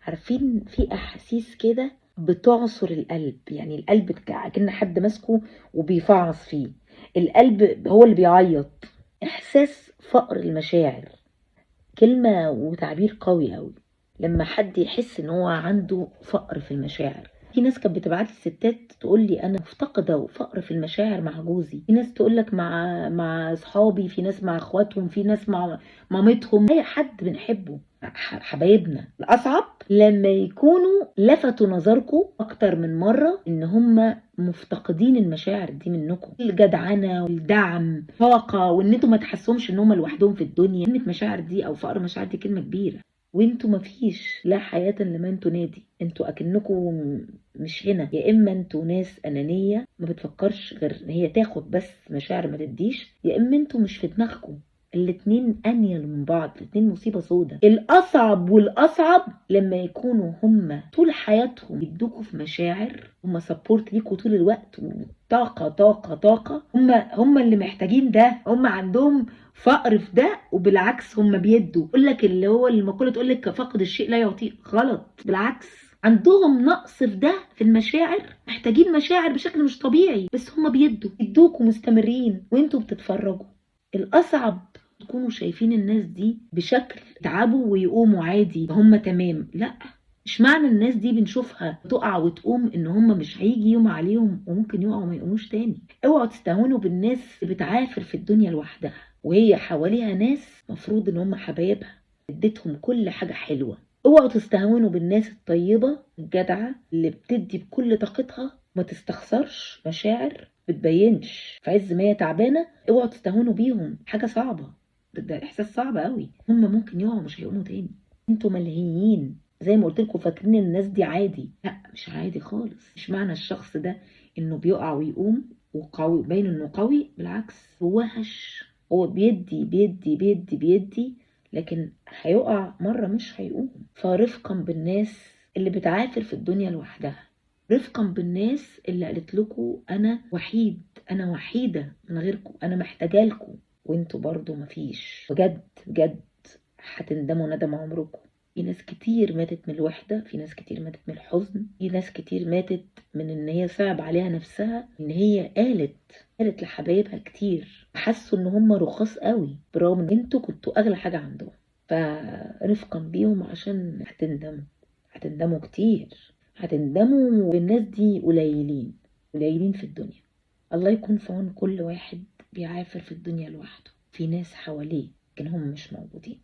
عارفين في احاسيس كده بتعصر القلب، يعني القلب كأن حد ماسكه وبيفعص فيه. القلب هو اللي بيعيط. احساس فقر المشاعر، كلمة وتعبير قوي قوي. لما حد يحس ان هو عنده فقر في المشاعر. في ناس كانت بتبعت لي ستات تقول لي انا مفتقده فقر في المشاعر مع جوزي، في ناس تقول لك مع اصحابي، في ناس مع اخواتهم، في ناس مع مامتهم، اي حد بنحبه، حبايبنا. الاصعب لما يكونوا لفتوا نظركم اكتر من مره ان هم مفتقدين المشاعر دي منكم، الجدعنه والدعم، طاقه، وان انتوا ما تحسهمش ان هم لوحدهم في الدنيا. كلمه مشاعر دي او فقر مشاعر دي كلمه كبيره، وانتوا مفيش لا حياة لمن تنادي. انتوا اكنكم مش هنا. يا اما انتوا ناس انانية ما بتفكرش غير ان هي تاخد بس مشاعر ما تديش، يا اما انتوا مش في دماغكم. الاتنين انيل من بعض، الاتنين مصيبة سودة. الاصعب والاصعب لما يكونوا هم طول حياتهم يدوكوا في مشاعر، هم سبورت ليكوا طول الوقت، طاقة طاقة طاقة. هم اللي محتاجين ده، هم عندهم فقر في ده، وبالعكس هم بيدوا. يقول لك اللي هو المقولة تقول لك فقد الشيء لا يعطيه. غلط، بالعكس، عندهم نقص في ده، في المشاعر، محتاجين مشاعر بشكل مش طبيعي، بس هم بيدوكوا مستمرين وانتوا بتتفرجوا. الاصعب تكونوا شايفين الناس دي بشكل تعبوا ويقوموا عادي هم تمام. لا، مش معنى الناس دي بنشوفها تقع وتقوم ان هم مش هيجي يوم عليهم وممكن يقعوا ما يقوموش تاني. اوعوا تستهونوا بالناس اللي بتعافر في الدنيا لوحدها وهي حواليها ناس مفروض ان هم حبايبها، اديتهم كل حاجة حلوة. اوعوا تستهونوا بالناس الطيبة الجدعة اللي بتدي بكل طاقتها، ما تستخسرش مشاعر، بتبينش في عز ما هي تعبانة. اوعوا تستهونوا بيهم، حاجة صعبة. ده احساس صعب قوي. هم ممكن يقعوا مش هيقوموا تاني. انتوا ملهيين زي ما قلت لكم، فاكرين الناس دي عادي. لا، مش عادي خالص. مش معنى الشخص ده انه بيقع ويقوم وقوي باين انه قوي، بالعكس هو هش. هو بيدي بيدي بيدي بيدي، لكن هيقع مرة مش هيقوم. فرفقا بالناس اللي بتعافر في الدنيا لوحدها، رفقا بالناس اللي قالت لكم انا وحيد، انا وحيدة من غيركم، انا محتاجة لكم وانتوا برضو مفيش. بجد بجد هتندموا ندم عمركم. في ناس كتير ماتت من الوحدة، في ناس كتير ماتت من الحزن، في ناس كتير ماتت من ان هي صعب عليها نفسها، ان هي قالت لحبايبها كتير، حسوا ان هم رخاص قوي برغم ان انتوا كنتوا اغلى حاجة عندهم. فرفقا بيهم عشان هتندموا كتير. هتندموا، والناس دي قليلين قليلين في الدنيا. الله يكون في عون كل واحد بيعافر في الدنيا لوحده. في ناس حواليه لكن هم مش موجودين.